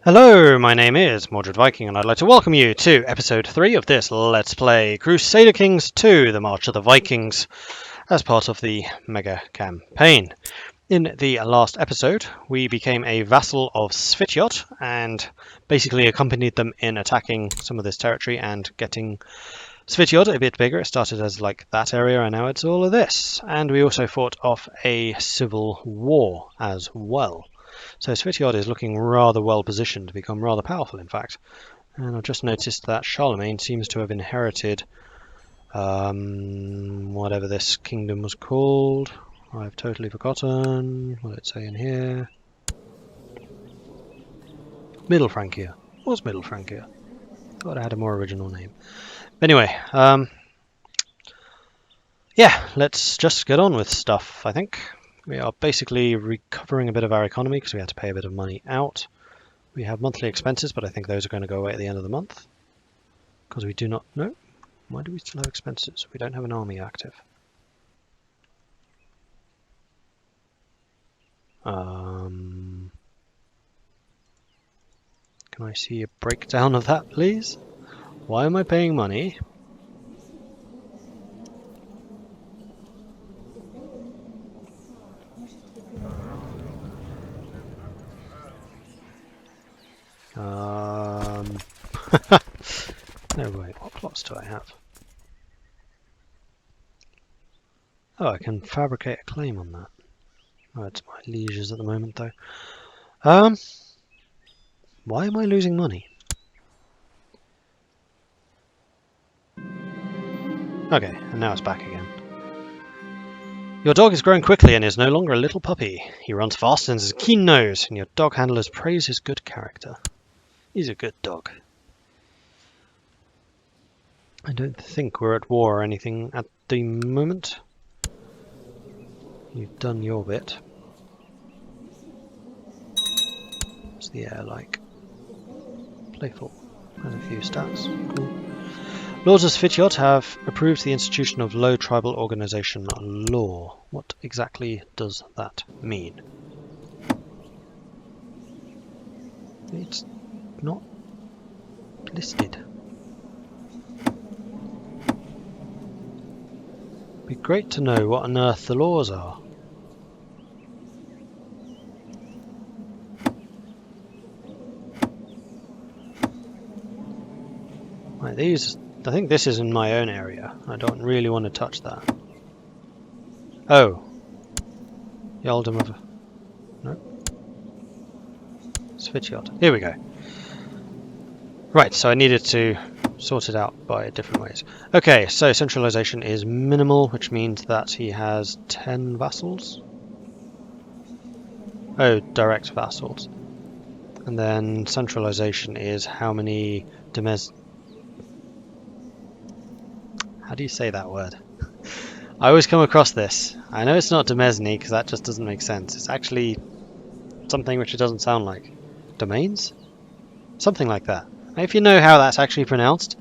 Hello, my name is Mordred Viking, and I'd like to welcome you to episode 3 of this Let's Play Crusader Kings II, The March of the Vikings, as part of the Mega Campaign. In the last episode, we became a vassal of Svitjot, and basically accompanied them in attacking some of this territory and getting Svitjot a bit bigger. It started as like that area, and now it's all of this. And we also fought off a civil war as well. So Svitjot is looking rather well positioned to become rather powerful, in fact. And I've just noticed that Charlemagne seems to have inherited whatever this kingdom was called. I've totally forgotten. What did it say in here? Middle Francia. What's Middle Francia? Thought I had a more original name. Anyway, yeah, let's just get on with stuff, I think. We are basically recovering a bit of our economy because we had to pay a bit of money out. We have monthly expenses, but I think those are going to go away at the end of the month. Because we do not know. Why do we still have expenses? We don't have an army active. Can I see a breakdown of that, please? Why am I paying money? No, wait, what plots do I have? Oh, I can fabricate a claim on that. Oh, it's my lieges at the moment, though. Why am I losing money? Okay, and now it's back again. Your dog is growing quickly and is no longer a little puppy. He runs fast and has a keen nose, and your dog handlers praise his good character. He's a good dog. I don't think we're at war or anything at the moment. You've done your bit. What's the air like? Playful. Has a few stats. Cool. Lords of Svitjot have approved the institution of low tribal organization law. What exactly does that mean? It's not listed. Be great to know what on earth the laws are. Right, these. I think this is in my own area. I don't really want to touch that. Oh, the Earldom of. No. Svitjot. Here we go. Right, so I needed to sort it out by different ways. Okay, so centralization is minimal, which means that he has 10 vassals. Oh, direct vassals. And then centralization is how many How do you say that word? I always come across this. I know it's not Demesny because that just doesn't make sense. It's actually something which it doesn't sound like. Domains? Something like that. If you know how that's actually pronounced,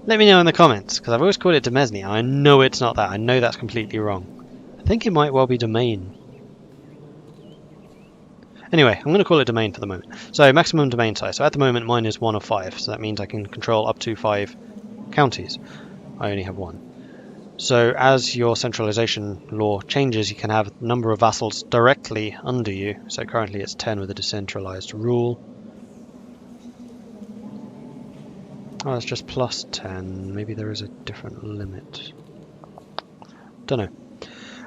let me know in the comments, because I've always called it Demesny, and I know it's not that. I know that's completely wrong. I think it might well be domain. Anyway, I'm going to call it domain for the moment. So, maximum domain size. So at the moment mine is 1 of 5, so that means I can control up to 5 counties. I only have 1. So as your centralization law changes, you can have a number of vassals directly under you. So currently it's 10 with a decentralized rule. Oh, it's just plus 10. Maybe there is a different limit. Don't know.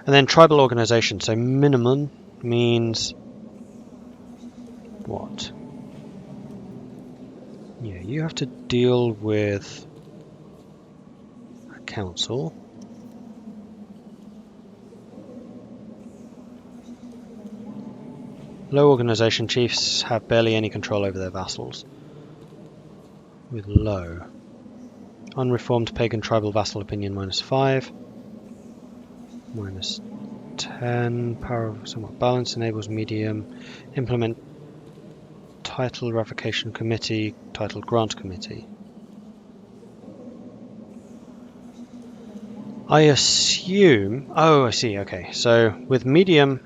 And then tribal organization. So minimum means what? Yeah, you have to deal with a council. Low organization chiefs have barely any control over their vassals. With low. Unreformed pagan tribal vassal opinion -5. -10. Power of somewhat balanced enables medium. Implement title revocation committee. Title grant committee. I assume. Oh, I see. Okay. So with medium,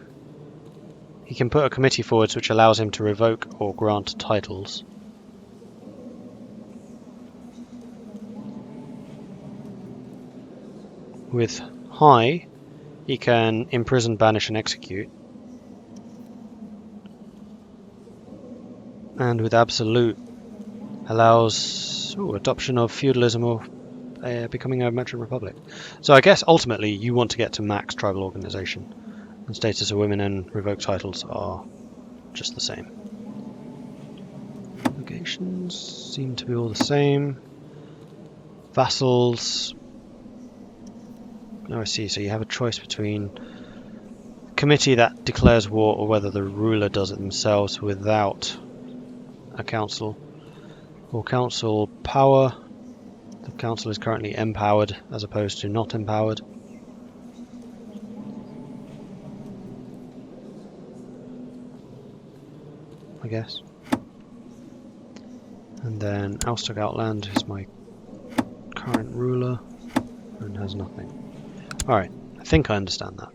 he can put a committee forwards which allows him to revoke or grant titles. With high, he can imprison, banish and execute. And with absolute, allows adoption of feudalism or becoming a merchant republic. So I guess ultimately you want to get to max tribal organization. And status of women and revoked titles are just the same. Legations seem to be all the same. Vassals. Oh, I see. So you have a choice between a committee that declares war or whether the ruler does it themselves without a council. Or council power. The council is currently empowered as opposed to not empowered. I guess. And then Alstock Outland is my current ruler and has nothing. Alright, I think I understand that.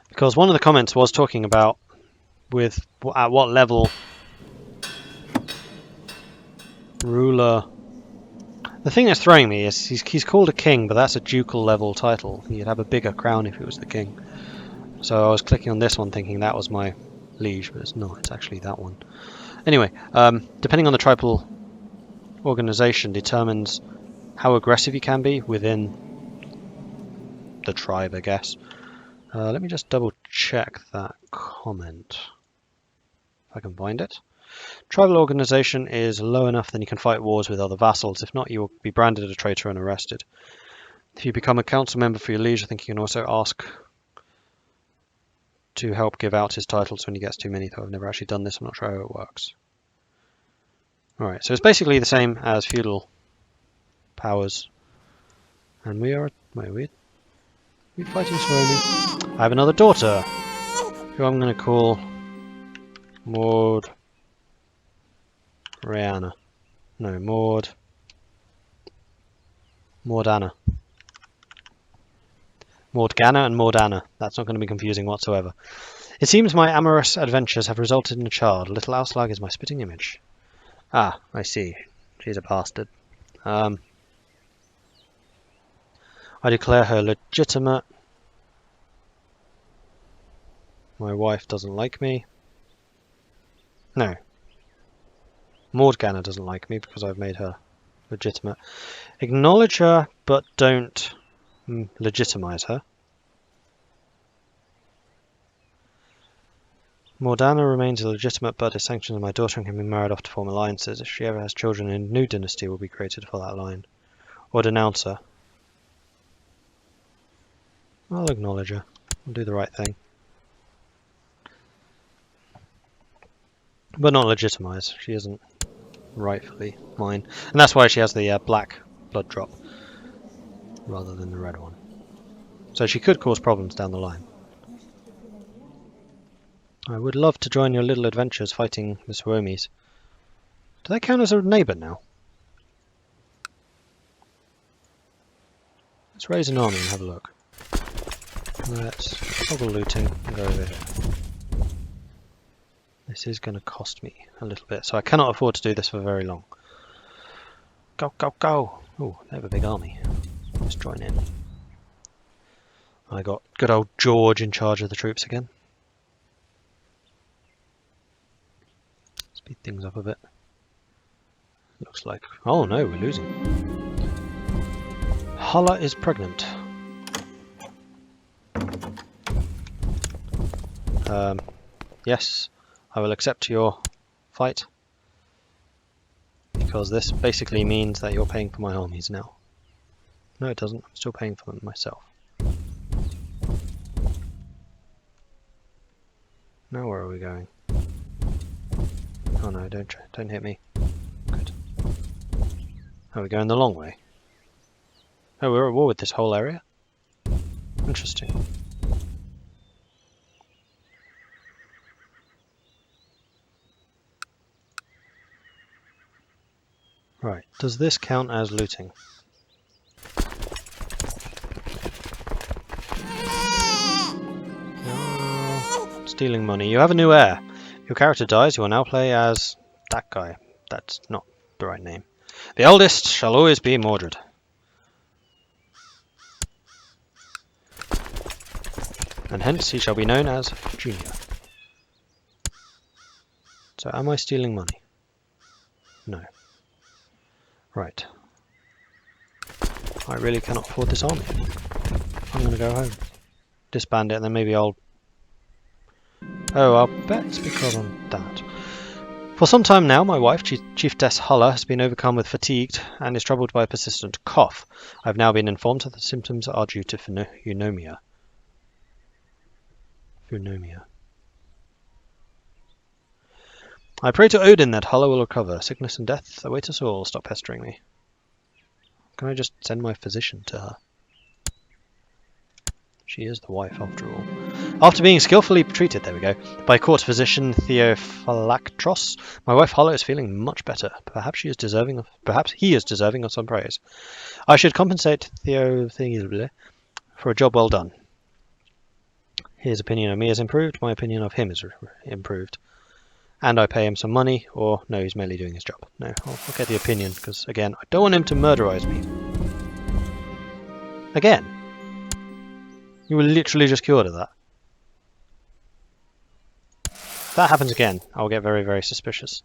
Because one of the comments was talking about at what level ruler. The thing that's throwing me is he's called a king, but that's a ducal level title. He'd have a bigger crown if he was the king. So I was clicking on this one thinking that was my liege, but it's not. It's actually that one. Anyway, depending on the tribal organization determines how aggressive you can be within the tribe, I guess. Let me just double check that comment. If I can find it. Tribal organization is low enough then you can fight wars with other vassals. If not, you will be branded a traitor and arrested. If you become a council member for your liege, I think you can also ask to help give out his titles when he gets too many, though I've never actually done this. I'm not sure how it works. Alright, so it's basically the same as feudal powers. And we are... wait, we're fighting slowly. I have another daughter, who I'm going to call Mordana. Mordgana and Mordana. That's not going to be confusing whatsoever. It seems my amorous adventures have resulted in a child. Little Auslag is my spitting image. Ah, I see. She's a bastard. I declare her legitimate. My wife doesn't like me. No. Mordgana doesn't like me because I've made her legitimate. Acknowledge her, but don't legitimize her. Mordana remains illegitimate, but is sanctioned as my daughter and can be married off to form alliances. If she ever has children, a new dynasty will be created for that line. Or denounce her. I'll acknowledge her. I'll do the right thing. But not legitimize. She isn't rightfully mine. And that's why she has the black blood drop rather than the red one. So she could cause problems down the line. I would love to join your little adventures fighting the Suomis. Do they count as a neighbour now? Let's raise an army and have a look. Let's toggle looting and go over here. This is going to cost me a little bit, so I cannot afford to do this for very long. Go, go, go! Oh, they have a big army. Let's join in. I got good old George in charge of the troops again. Speed things up a bit. Looks like... oh no, we're losing. Hala is pregnant. Yes, I will accept your fight. Because this basically means that you're paying for my armies now. No, it doesn't. I'm still paying for them myself. Now where are we going? Oh no, don't hit me. Good. Oh, we're going the long way. Oh, we're at war with this whole area? Interesting. Right, does this count as looting? Stealing money. You have a new heir. Your character dies, you will now play as that guy. That's not the right name. The eldest shall always be Mordred. And hence he shall be known as Junior. So am I stealing money? No. Right. I really cannot afford this army. I'm going to go home. Disband it and then maybe I'll... Oh, I'll bet it's because I'm that. For some time now, my wife, Chiefess Hulla, has been overcome with fatigue and is troubled by a persistent cough. I have now been informed that the symptoms are due to pneumonia. I pray to Odin that Hulla will recover. Sickness and death await us all. Stop pestering me. Can I just send my physician to her? She is the wife, after all. After being skillfully treated, there we go, by court physician Theophylaktros, my wife Hulla is feeling much better. Perhaps he is deserving of some praise. I should compensate Theophylaktros for a job well done. His opinion of me is improved, my opinion of him is improved. And I pay him some money, or no, he's merely doing his job. No, I'll get the opinion, because again, I don't want him to murderize me. Again. You were literally just cured of that. If that happens again, I'll get very, very suspicious.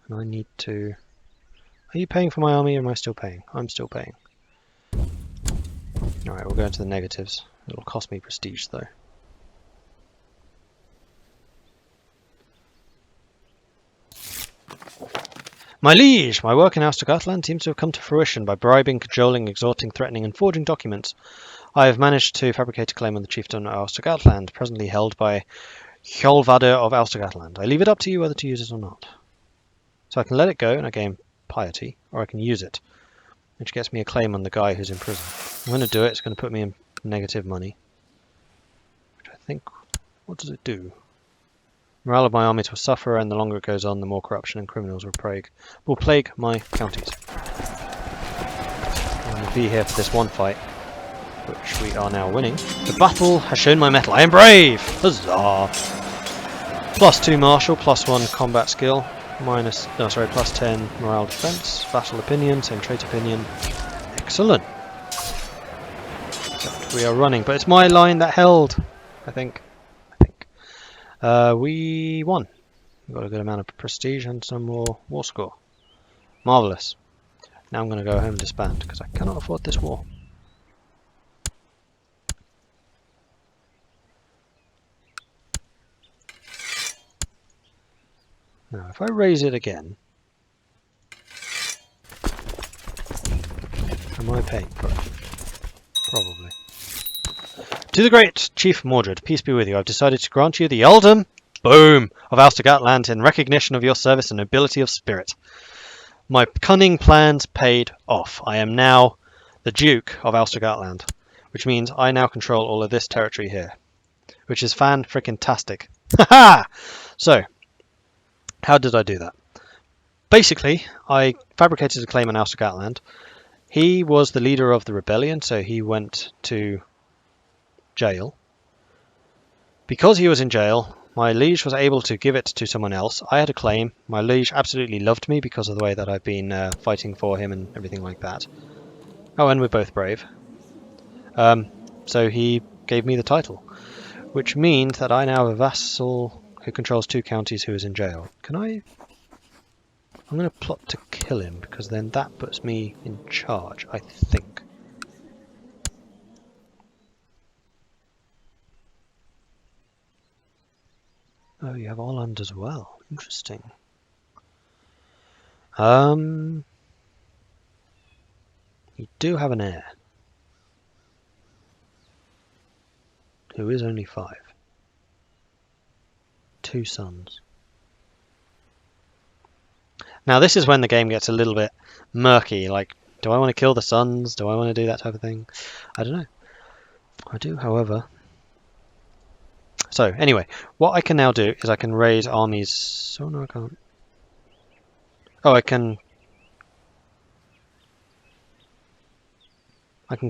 And I need to... Are you paying for my army, or am I still paying? I'm still paying. Alright, we'll go into the negatives. It'll cost me prestige, though. My liege! My work in Austergotland seems to have come to fruition by bribing, cajoling, exhorting, threatening, and forging documents. I have managed to fabricate a claim on the chiefdom of Austergotland, presently held by Hjolvader of Austergotland. I leave it up to you whether to use it or not. So I can let it go and I gain piety, or I can use it, which gets me a claim on the guy who's in prison. I'm going to do it. It's going to put me in negative money, which I think... What does it do? Morale of my armies will suffer, and the longer it goes on, the more corruption and criminals will plague my counties. I'm going to be here for this one fight, which we are now winning. The battle has shown my mettle. I am brave! Huzzah! +2 martial, +1 combat skill, +10 morale defense, battle opinion, same trait opinion. Excellent! Except we are running, but it's my line that held, I think. We won. We got a good amount of prestige and some more war score. Marvellous. Now I'm going to go home and disband, because I cannot afford this war. Now, if I raise it again, am I paying for it? Probably. To the great Chief Mordred, peace be with you. I've decided to grant you the earldom, boom, of Austergotland in recognition of your service and nobility of spirit. My cunning plans paid off. I am now the Duke of Austergotland, which means I now control all of this territory here, which is fan-frickin-tastic. Ha-ha! So, how did I do that? Basically, I fabricated a claim on Austergotland. He was the leader of the rebellion, so he went to jail. Because he was in jail, my liege was able to give it to someone else. I had a claim. My liege absolutely loved me because of the way that I've been fighting for him and everything like that. Oh, and we're both brave. So he gave me the title, which means that I now have a vassal who controls 2 counties who is in jail. Can I... I'm going to plot to kill him, because then that puts me in charge, I think. Oh, you have Holland as well. Interesting. You do have an heir, who is only 5. 2 sons. Now this is when the game gets a little bit murky, like, do I want to kill the sons? Do I want to do that type of thing? I don't know. I do, however. So, anyway, what I can now do is I can raise armies... Oh, no, I can't. Oh, I can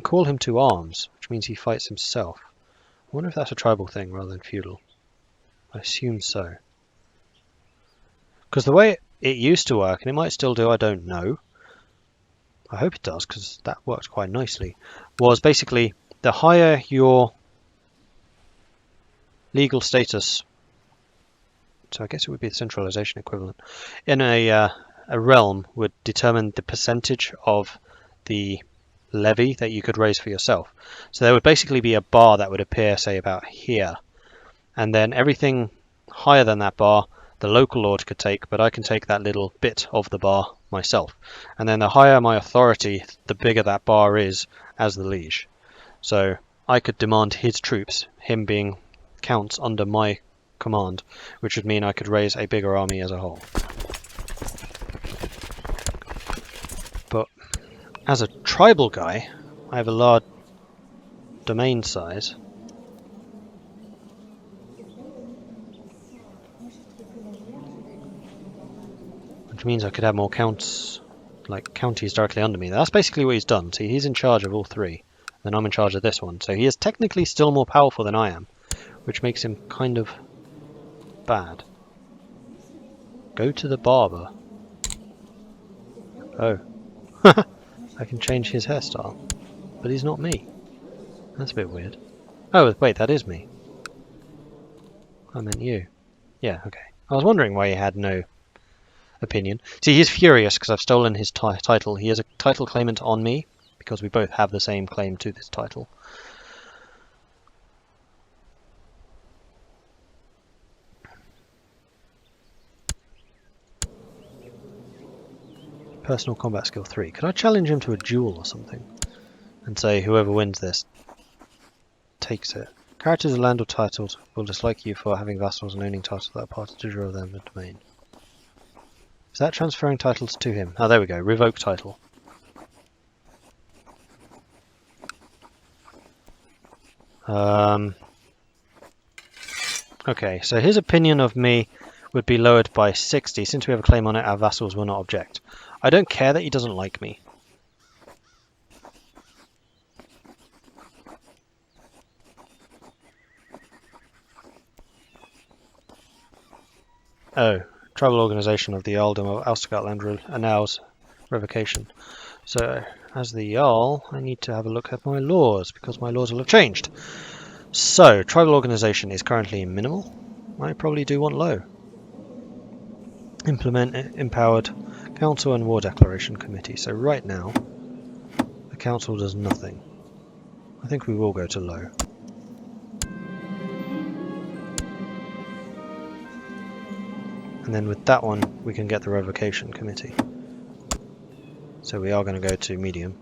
call him to arms, which means he fights himself. wonder if that's a tribal thing rather than feudal. I assume so. Because the way it used to work, and it might still do, I don't know. I hope it does, because that works quite nicely. Was basically the higher your legal status, so I guess it would be the centralization equivalent, in a realm would determine the percentage of the levy that you could raise for yourself. So there would basically be a bar that would appear, say, about here. And then everything higher than that bar, the local lord could take, but I can take that little bit of the bar myself. And then the higher my authority, the bigger that bar is as the liege. So I could demand his troops, him being counts under my command, which would mean I could raise a bigger army as a whole. But as a tribal guy, I have a large domain size. Which means I could have more counties directly under me. That's basically what he's done. See, he's in charge of all three, and I'm in charge of this one. So he is technically still more powerful than I am, which makes him kind of bad. Go to the barber. Oh. I can change his hairstyle, but he's not me. That's a bit weird. Oh, wait, that is me. I meant you. Yeah, okay. I was wondering why he had no opinion. See, he's furious because I've stolen his title. He is a title claimant on me, because we both have the same claim to this title. Personal combat skill 3. Could I challenge him to a duel or something? And say, whoever wins this takes it. Characters with land or titles will dislike you for having vassals and owning titles that are part of the draw them a domain. Is that transferring titles to him? Oh, there we go. Revoke title. Okay, so his opinion of me would be lowered by 60. Since we have a claim on it, our vassals will not object. I don't care that he doesn't like me. Oh, tribal organization of the Earldom of Ulstergotland announce revocation. So, as the Jarl, I need to have a look at my laws, because my laws will have changed. So, tribal organization is currently minimal. I probably do want low. Implement empowered council and war declaration committee. So right now, the council does nothing. I think we will go to low. And then with that one, we can get the revocation committee. So we are going to go to medium.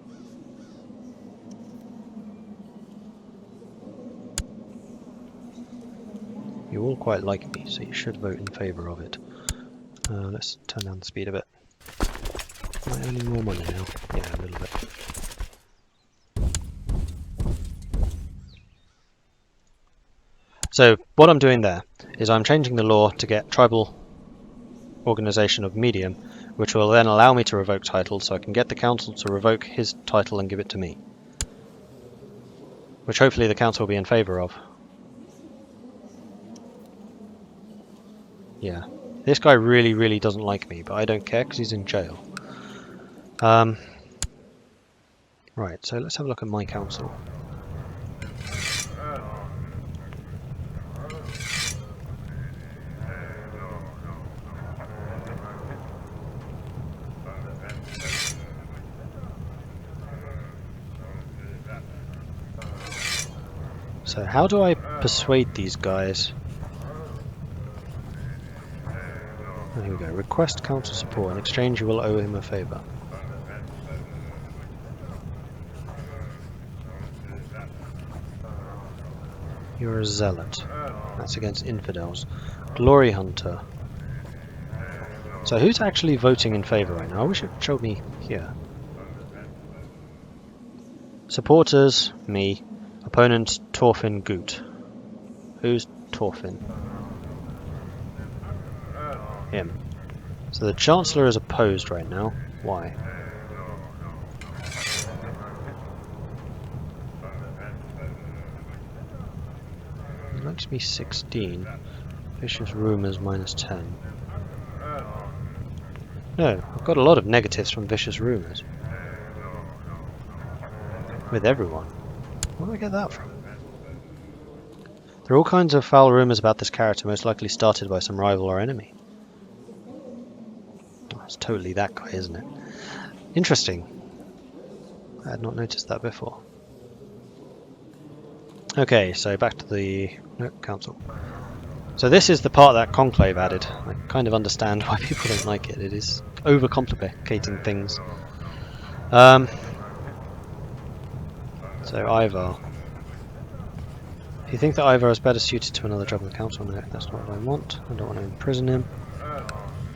You all quite like me, so you should vote in favour of it. Let's turn down the speed a bit. Am I earning more money now? Yeah, a little bit. So what I'm doing there is I'm changing the law to get tribal organization of medium, which will then allow me to revoke titles, so I can get the council to revoke his title and give it to me. Which hopefully the council will be in favour of. Yeah. This guy really, really doesn't like me, but I don't care because he's in jail. Right, so let's have a look at my council. So how do I persuade these guys? Oh, here we go. Request council support. In exchange, you will owe him a favour. You're a zealot. That's against infidels. Glory hunter. So who's actually voting in favour right now? I wish it showed me here. Supporters, me. Opponent, Torfin Goot. Who's Torfin? Him. So the Chancellor is opposed right now. Why? Makes me 16. Vicious rumours minus 10. No, I've got a lot of negatives from vicious rumours. With everyone. Where do I get that from? There are all kinds of foul rumours about this character, most likely started by some rival or enemy. Oh, it's totally that guy, isn't it? Interesting. I had not noticed that before. Okay, so back to the council. So this is the part that Conclave added. I kind of understand why people don't like it. It is overcomplicating things. So Ivar. If you think that Ivar is better suited to another job in the council, no, that's not what I want. I don't want to imprison him.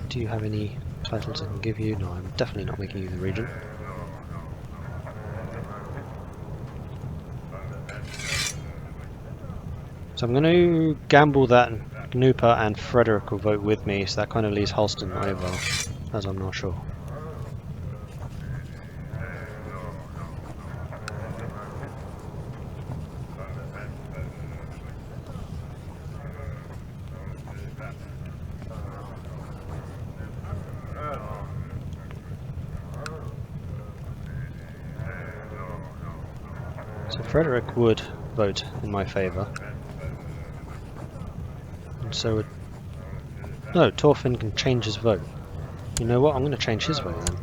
Do you have any titles I can give you? No, I'm definitely not making you the regent. So I'm going to gamble that Knupa and Frederick will vote with me, so that kind of leaves Halston and Ivar, as I'm not sure. So Frederick would vote in my favour. And so would... No, Thorfinn can change his vote. You know what? I'm going to change his vote then.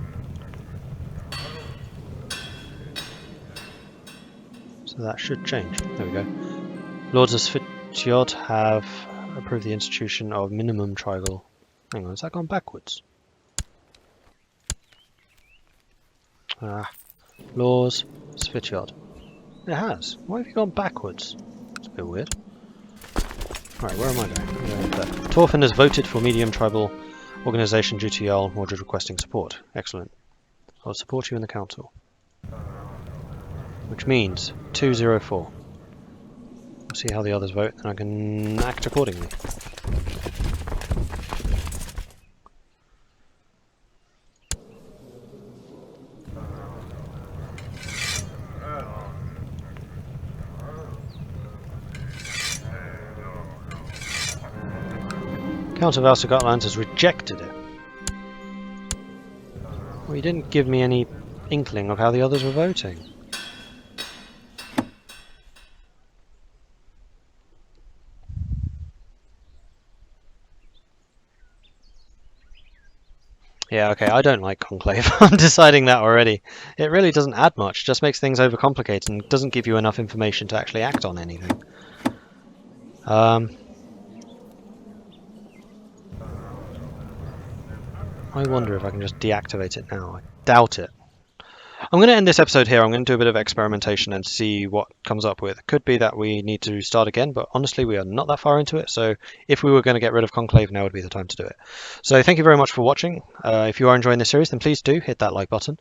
So that should change. There we go. Lords of Svitjod have approved the institution of minimum tribal... Hang on, has that gone backwards? Laws, Svitjod. It has. Why have you gone backwards? It's a bit weird. Right, where am I going? Thorfinn has voted for medium tribal organisation due to Jarl Mordred requesting support. Excellent. I'll support you in the council. Which means 204. We'll see how the others vote, and I can act accordingly. Count of Alsagatlands has rejected it. Well, you didn't give me any inkling of how the others were voting. Yeah, okay, I don't like Conclave. I'm deciding that already. It really doesn't add much, just makes things overcomplicated and doesn't give you enough information to actually act on anything. I wonder if I can just deactivate it now. I doubt it. I'm going to end this episode here. I'm going to do a bit of experimentation and see what comes up with. It could be that we need to start again, but honestly we are not that far into it, so if we were going to get rid of Conclave, now would be the time to do it. So thank you very much for watching. If you are enjoying this series, then please do hit that like button.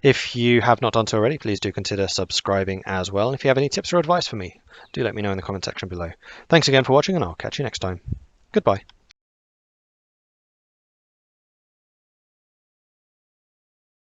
If you have not done so already, please do consider subscribing as well. And if you have any tips or advice for me, do let me know in the comment section below. Thanks again for watching, and I'll catch you next time. Goodbye.